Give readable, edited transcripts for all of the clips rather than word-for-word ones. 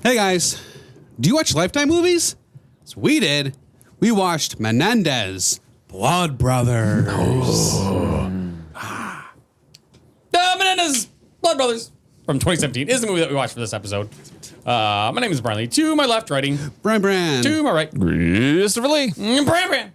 Hey guys, do you watch Lifetime movies? So we did. We watched Menendez, Blood Brothers. Menendez, Blood Brothers from 2017 is the movie that we watched for this episode. My name is Brian Lee. To my left, writing. Brian. To my right, Christopher Lee. Brian.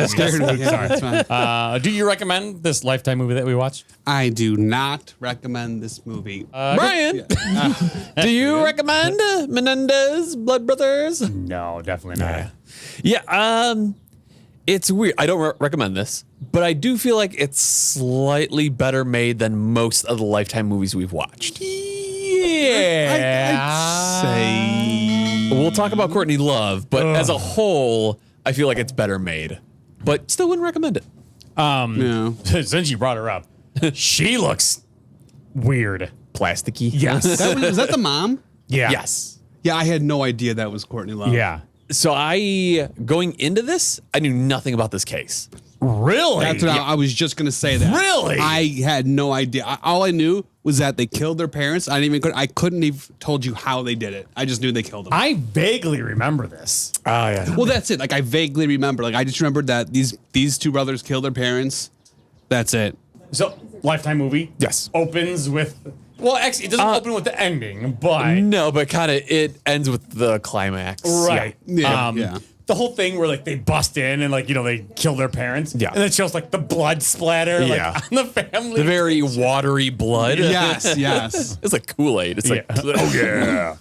Scared me. Yeah, it's fine. Do you recommend this Lifetime movie that we watched? I do not recommend this movie. Brian, do you recommend Menendez, Blood Brothers? No, definitely not. Yeah, it's weird. I don't recommend this, but I do feel like it's slightly better made than most of the Lifetime movies we've watched. Yeah. I'd say. We'll talk about Courtney Love, but as a whole, I feel like it's better made. But still wouldn't recommend it. Yeah. Since you brought her up, she looks weird. Plasticky. Yes. Was that the mom? Yeah. Yes. Yeah, I had no idea that was Courtney Love. Yeah. So going into this, I knew nothing about this case. Really? That's what I was just gonna say. That Really? I had no idea. All I knew was that they killed their parents. I couldn't have told you how they did it. I just knew they killed them. I vaguely remember this. Oh, yeah. Well, that's it. Like I vaguely remember. Like I just remembered that these two brothers killed their parents. That's it. So, Lifetime movie. Yes. Opens with. Well, actually, it doesn't open with the ending, but. No, but kind of it ends with the climax. Right. Yeah. The whole thing where like they bust in and like, they kill their parents. Yeah. And it shows like the blood splatter Yeah. like on the family. The very watery blood. Yes. Yes. It's like Kool-Aid. It's like, oh yeah.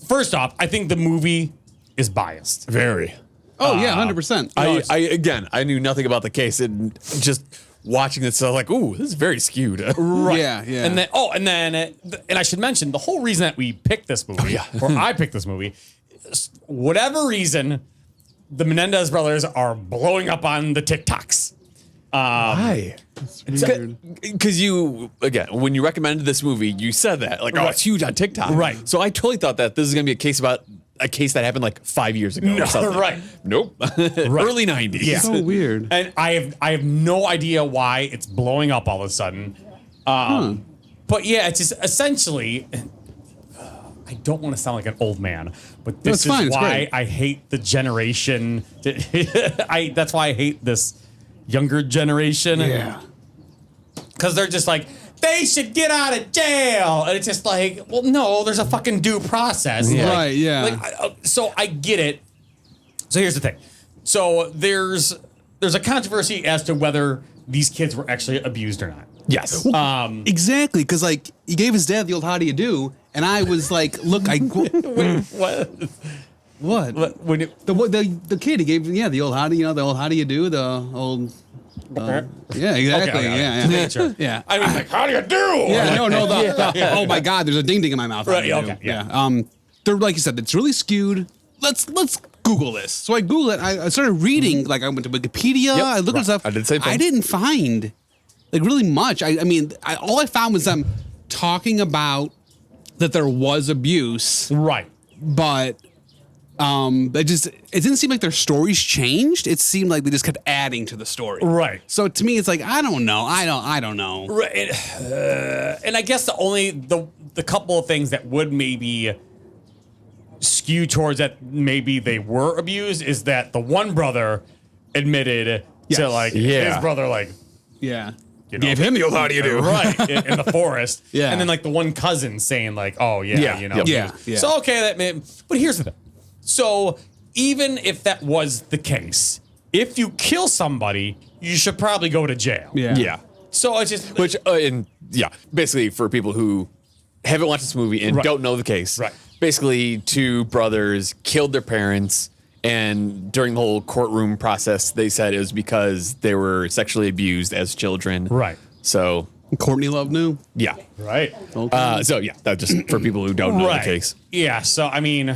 First off, I think the movie is biased. Very. Oh yeah. 100%. I knew nothing about the case and just watching this, I was like, ooh, this is very skewed. Right. Yeah. Yeah. And then I should mention the whole reason that we picked this movie, or I picked this movie, whatever reason, the Menendez brothers are blowing up on the TikToks. Why? Because when you recommended this movie, you said that like, oh, it's huge on TikTok, Right. So I totally thought that this is gonna be a case that happened like 5 years ago. or something. Right. Nope. Early 90s. Yeah. So weird. And I have no idea why it's blowing up all of a sudden. But yeah, it's just essentially. I don't want to sound like an old man, but this That's fine, is it's why great. I hate the generation. That's why I hate this younger generation. Yeah. Because they're just like, they should get out of jail. And it's just like, well, no, there's a fucking due process. Yeah. Like- Right, yeah. So I get it. So here's the thing. So there's a controversy as to whether these kids were actually abused or not. Yes. Exactly. Because like he gave his dad the old "How do you do," and I was like, "Look, What? what? When you, The kid he gave the old "How do you know," the old "How do you do," the old yeah, exactly. Okay. Yeah. Sure. Yeah. I mean, like, how do you do? Yeah, no. Oh my God, there's a ding ding in my mouth. Right, How do you okay, do? yeah. They're like you said, it's really skewed. Let's Google this. So I Googled it. I started reading. Like I went to Wikipedia. Yep, I looked at stuff. I did the same thing. I didn't find like really much. I mean, all I found was them talking about that there was abuse, Right. but it didn't seem like their stories changed. It seemed like they just kept adding to the story. Right. So to me, it's like I don't know. I don't know. Right. And I guess the couple of things that would maybe skew towards that maybe they were abused is that the one brother admitted to like his brother like Yeah. Gave him the old "How do you do?" right in the forest. Yeah. And then like the one cousin saying like, oh yeah. Yeah. So okay, but here's the thing. So even if that was the case, if you kill somebody, you should probably go to jail. Yeah. Yeah. So it's just Basically for people who haven't watched this movie and Right. don't know the case. Right. Basically, two brothers killed their parents, and during the whole courtroom process, they said it was because they were sexually abused as children. Right. So, Courtney Love knew. yeah. right. That just for people who don't know the case. Yeah. So I mean,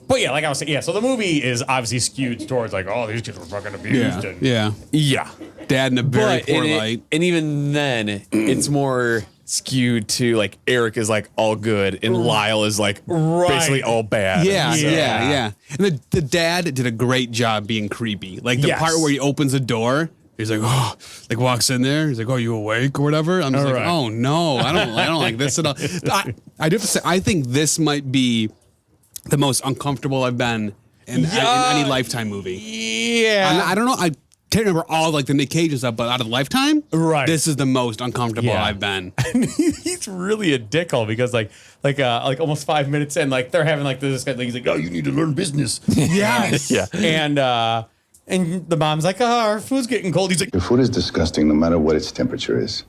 but yeah, like I was saying, yeah. So the movie is obviously skewed towards like, oh, these kids were fucking abused. And, Yeah. Yeah. Dad in a very But poor and light. and even then, it's more skewed to like Eric is like all good and Lyle is like basically all bad. Yeah. And the dad did a great job being creepy. Like the Yes. part where he opens the door He's like, oh, like walks in there. He's like, oh, you awake or whatever? I'm just like, right. oh no, I don't like this at all. I do have to say, I think this might be the most uncomfortable I've been in any Lifetime movie. Yeah. I don't know. I can't remember all like the Nick Cage stuff, but out of Lifetime, Right. this is the most uncomfortable I've been. He's really a dickhole because like almost 5 minutes in, like they're having like this guy, like, he's like, oh, you need to learn business. Yes. Yeah. And the mom's like, oh, our food's getting cold. He's like, Your food is disgusting no matter what its temperature is.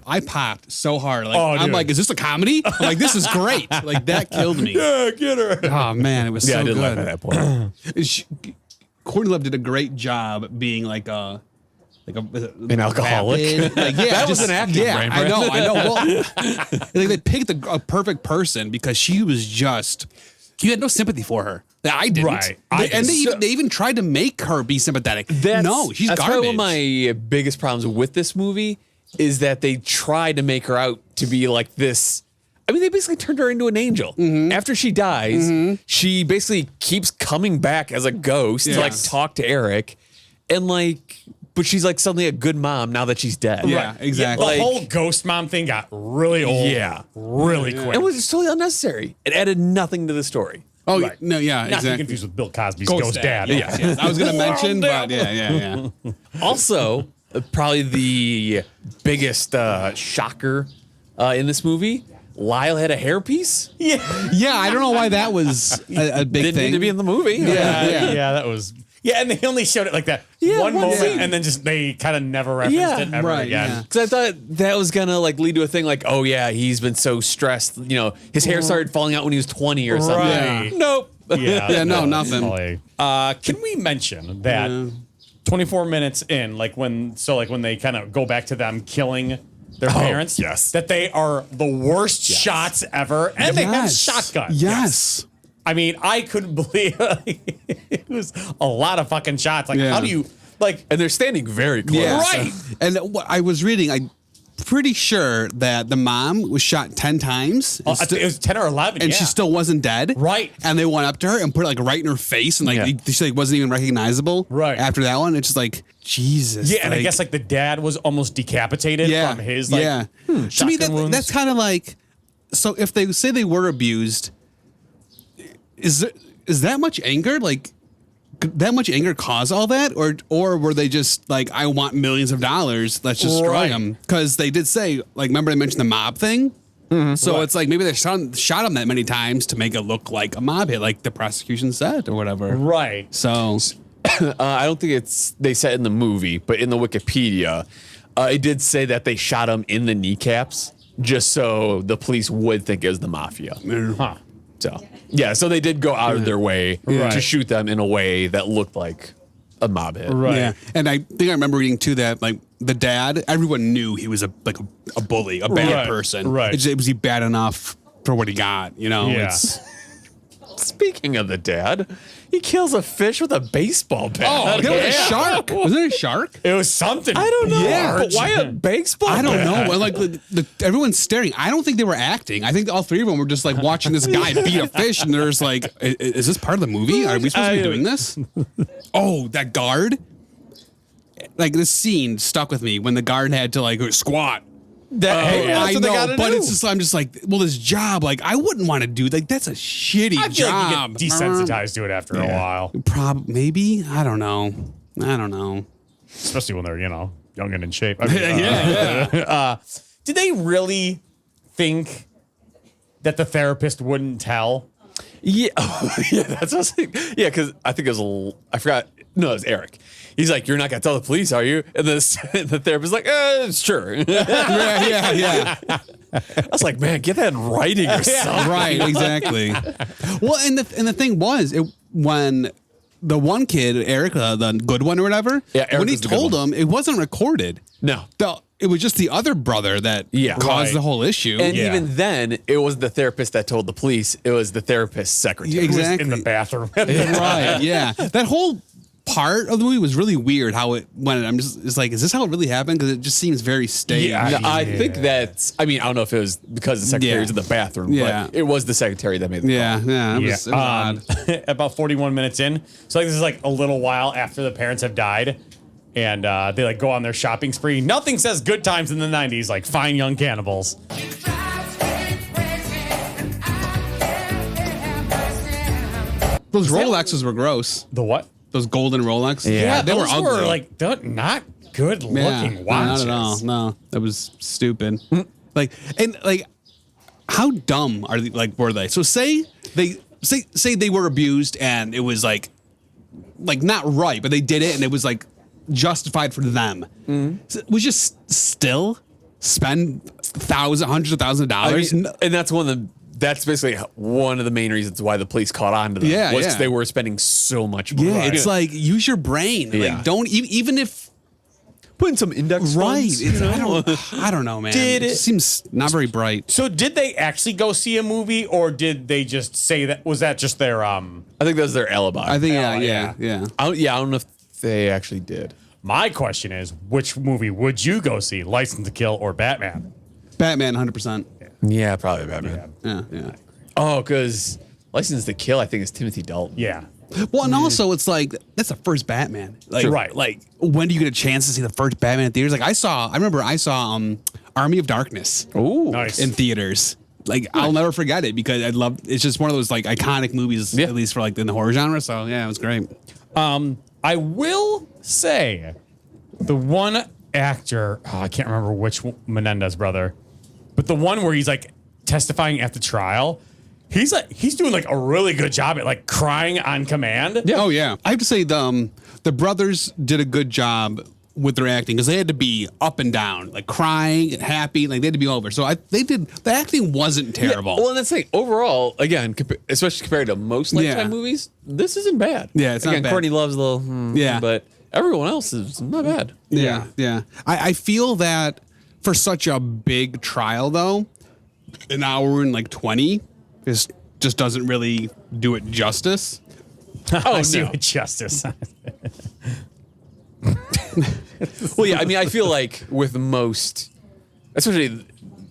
I popped so hard. Like, Oh, I'm dude. like, is this a comedy? I'm like, this is great. Like that killed me. yeah, get her. Oh man, it was Yeah, so I did good. laugh at that point. Courtney Love did a great job being like an alcoholic? vapid. Like, yeah, That was an acting Yeah, brain, I know. Well, like they picked a perfect person because she was just. You had no sympathy for her. I didn't. Right. They even tried to make her be sympathetic. No, she's that's garbage. probably one of my biggest problems with this movie is that they tried to make her out to be like this. I mean, they basically turned her into an angel. After she dies, she basically keeps coming back as a ghost to like Yes. talk to Eric, and like, but she's like suddenly a good mom now that she's dead. Yeah, exactly. The Like- whole ghost mom thing got really old. Yeah. Really quick. It was just totally unnecessary. It added nothing to the story. Oh Right. no, yeah, Not to be exactly. confused with Bill Cosby's ghost dad. Yeah. I was gonna mention, but yeah. Also, probably the biggest shocker in this movie, Lyle had a hairpiece. Yeah. Yeah, I don't know why that was a big Didn't thing. need to be in the movie. Yeah, that was. Yeah, and they only showed it like that one moment, scene. and then just they kind of never referenced it ever right, again. yeah. Because I thought that was gonna like lead to a thing like, oh yeah, he's been so stressed. You know, his hair started falling out when he was 20 or something. Right. Nope. Yeah, Yeah, no, nothing. Definitely. Can we mention that 24 minutes in, like when they kind of go back to them killing their parents, yes. that they are the worst shots ever, and they have Yes. shotguns. Yes. I mean, I couldn't believe it was a lot of fucking shots. Like, Yeah. how do you like? And they're standing very close. Yeah. Right. And what I was reading, I'm pretty sure that the mom was shot 10 times. I think it was 10 or 11, and yeah. she still wasn't dead. Right. And they went up to her and put it like right in her face, and like Yeah. she like wasn't even recognizable. Right. After that one, it's just like Jesus. Yeah, and I guess like the dad was almost decapitated from his like to me shotgun wounds. that's kind of like, so if they say they were abused, is that much anger, like could that much anger cause all that, or were they just like, I want millions of dollars, let's just destroy Right. them? Because they did say, like, remember they mentioned the mob thing. So Right. it's like maybe they shot him that many times to make it look like a mob hit, like the prosecution said or whatever. right. So I don't think they said in the movie, but in the Wikipedia, it did say that they shot him in the kneecaps just so the police would think it was the mafia. Huh. So yeah, so they did go out of their way Right. to shoot them in a way that looked like a mob hit. Right. yeah, and I think I remember reading too that like the dad, everyone knew he was a bully, a bad Right, person. right. Was he bad enough for what he got? You know. Yeah. Speaking of the dad, he kills a fish with a baseball bat. Oh, there was a shark. Wasn't it a shark? It was something. I don't know. Yeah. But why a baseball I don't bat? know. Well, like everyone's staring. I don't think they were acting. I think all three of them were just like watching this guy beat a fish, and there's like, is this part of the movie? Are we supposed to be doing this? Oh, that guard. Like this scene stuck with me when the guard had to like squat. Hey, that's I what they know, gotta but do. it's just I'm just like, well, this job, like I wouldn't want to do. Like that's a shitty I feel job. like you get desensitized to it after a while, Maybe I don't know. especially when they're young and in shape. I mean, Yeah. did they really think that the therapist wouldn't tell? Yeah, yeah, that's what I was thinking. Yeah, because I think it was I forgot. No, it was Eric. He's like, "You're not gonna tell the police, are you?" And the therapist's like, "Sure." yeah. I was like, "Man, get that in writing or something." Right, exactly. Well, and the thing was, when the one kid, Eric, the good one or whatever, Yeah, Eric when he was the good told one. him, it wasn't recorded. No. It was just the other brother that caused Right. the whole issue. And Yeah. even then, it was the therapist that told the police. It was the therapist's secretary. Yeah, Who was exactly. in the bathroom. Right, yeah. That whole part of the movie was really weird how it went. It's like, is this how it really happened? Because it just seems very staged. Yeah. No, I think that's. I mean, I don't know if it was because the secretary was in the bathroom, Yeah. but it was the secretary that made the Yeah, call. yeah. It was odd. About 41 minutes in. So like this is like a little while after the parents have died. And they like go on their shopping spree. Nothing says good times in the 90s like Fine Young Cannibals. Those Rolexes were gross. The what? Those golden Rolexes. Yeah, they were those ugly. were like not good looking watches. Not at all. No, that was stupid. like how dumb are they? Like, were they? So say they were abused and it was like not right, but they did it and it was like justified for them. So we just still spend hundreds of thousands of dollars. And that's basically one of the main reasons why the police caught on to them. Yeah, was yeah. they were spending so much money. Yeah, it's like use your brain. Yeah. Like don't even if putting some index right. funds, It's, I don't know, man. It seems not very bright. So did they actually go see a movie, or did they just say that? Was that just their I think that was their alibi. I think yeah. I don't know if they actually did. My question is, which movie would you go see? License to Kill or Batman? Batman, 100%. Yeah, probably Batman. Yeah. Oh, because License to Kill, I think, is Timothy Dalton. Yeah. Well, and also it's like that's the first Batman. Like, Right. Like, when do you get a chance to see the first Batman in theaters? Like, I remember I saw Army of Darkness Ooh. Nice. in theaters. Like, I'll never forget it because it's just one of those like iconic movies, at least for like in the horror genre. So yeah, it was great. I will say the one actor, I can't remember which Menendez brother, but the one where he's like testifying at the trial, he's doing like a really good job at like crying on command. Yeah. Oh yeah, I have to say the brothers did a good job with their acting because they had to be up and down, like crying and happy, like they had to be over. So the acting wasn't terrible. Well, and that's the thing. Overall, again, especially compared to most Lifetime movies, this isn't bad. Yeah, it's not again, bad. Courtney Love's a little, Yeah. but everyone else is not bad. Yeah. I feel that for such a big trial, though, an hour and like 20 just doesn't really do it justice. I see what justice. Well, yeah, I mean, I feel like with most, especially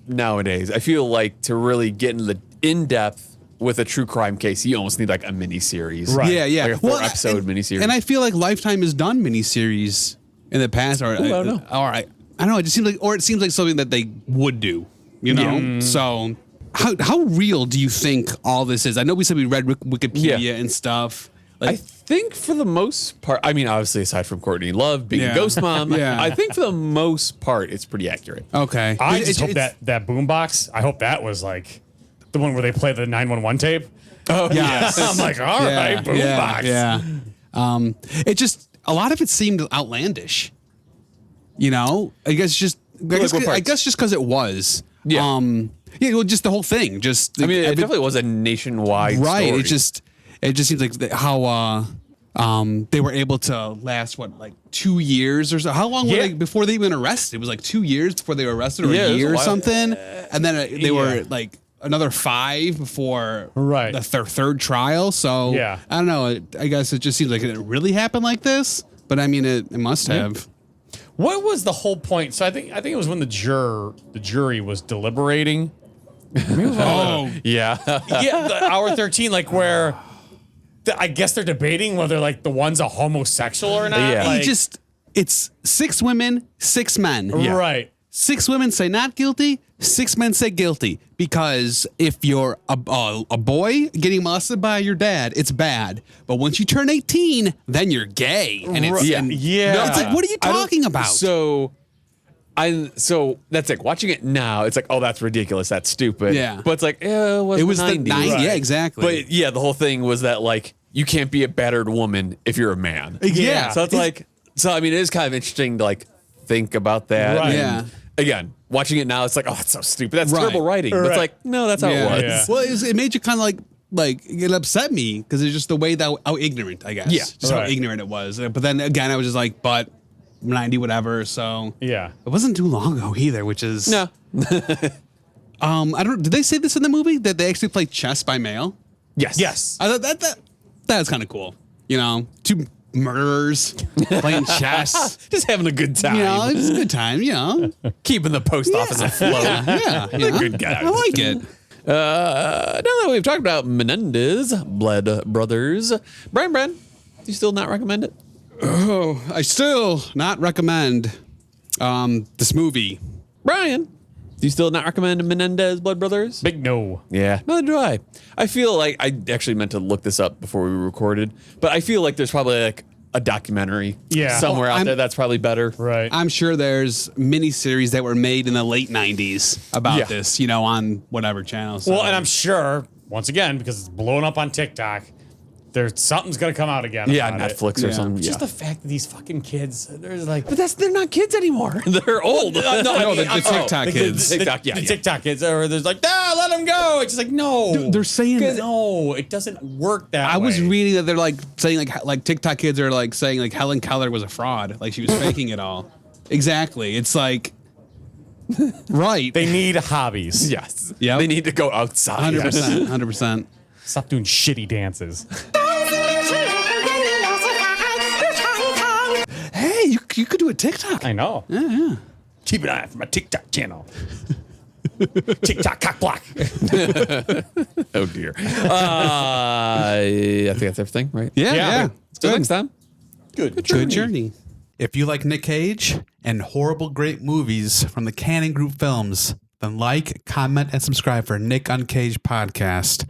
nowadays, I feel like to really get into the in-depth with a true crime case, you almost need like a mini series. Right. Yeah. Like a 4-episode miniseries. And I feel like Lifetime has done miniseries in the past. Or, I don't know. I don't know. It seems like something that they would do. You know. So how real do you think all this is? I know we said we read Wikipedia and stuff. Like, I think for the most part, I mean, obviously aside from Courtney Love being a ghost mom, I think for the most part, it's pretty accurate. okay. I just hope that boombox, I hope that was like the one where they play the 911 tape. Oh, Yes. I'm like, all right, boombox. Yeah. It just a lot of it seemed outlandish. You know, I guess just because it was. Yeah. Well, just the whole thing. Just I mean, it definitely was a nationwide right. story. It just seems like how they were able to last 2 years or so. How long were they before they even arrested? It was like 2 years before they were arrested, or a year or something. And then they were like another 5 before the third trial. So I don't know. I guess it just seems like it really happened like this. But I mean, it must have. What was the whole point? So I think it was when the jury was deliberating. Oh, yeah. Yeah, the hour 13, like where I guess they're debating whether like the one's a homosexual or not. Yeah. Like, it's 6 women, 6 men. Right. 6 women say not guilty, 6 men say guilty. Because if you're a boy getting molested by your dad, it's bad. But once you turn 18, then you're gay. And it's Yeah. It's like, what are you talking about? So that's like watching it now. It's like, oh, that's ridiculous. That's stupid. Yeah. But it's like, it was the 90s. Right. Yeah, exactly. But yeah, the whole thing was that like you can't be a battered woman if you're a man. Yeah. So it's like, I mean, it is kind of interesting to like think about that. Right. And Yeah. Again, watching it now, it's like, oh, that's so stupid. That's Right. terrible writing. But Right. it's like, no, that's how it was. Yeah. Well, it made you kind of like it upset me because it's just the way that how ignorant, I guess. Yeah. Just how Right. ignorant it was. But then again, I was just like, but 90 whatever. So Yeah. it wasn't too long ago either, which is No. I don't. Did they say this in the movie that they actually play chess by mail? Yes. I thought that was kind of cool. You know, 2 murderers playing chess. Just having a good time. You know, it's a good time. You know, Keeping the post office afloat. yeah, you know? good guys. I like it. Now that we've talked about Menendez, Blood Brothers, Brian, do you still not recommend it? Oh, I still not recommend this movie. Brian, do you still not recommend Menendez Blood Brothers? Big no. Yeah, neither do I. I feel like I actually meant to look this up before we recorded, but I feel like there's probably like a documentary somewhere out there that's probably better. Right. I'm sure there's miniseries that were made in the late 90s about this, on whatever channel. So. Well, and I'm sure, once again, because it's blowing up on TikTok, there's something's going to come out again. Yeah, about Netflix it. or something. Just the fact that these fucking kids, there's like. But they're not kids anymore. They're old. The TikTok kids. The TikTok kids, or there's like, let them go. It's just like, no. Dude, they're saying no, it doesn't work that way. I was reading that they're like saying like TikTok kids are like saying like Helen Keller was a fraud, like she was faking it all. Exactly. It's like right. They need hobbies. Yes. Yep. They need to go outside. 100%. 100%. Stop doing shitty dances. Hey, you could do a TikTok. I know. Yeah. Keep an eye out for my TikTok channel. TikTok cock block. Oh dear. I think that's everything, right? Yeah. Till next time. Good journey. If you like Nick Cage and horrible great movies from the Cannon Group films, then like, comment, and subscribe for Nick Uncaged Podcast.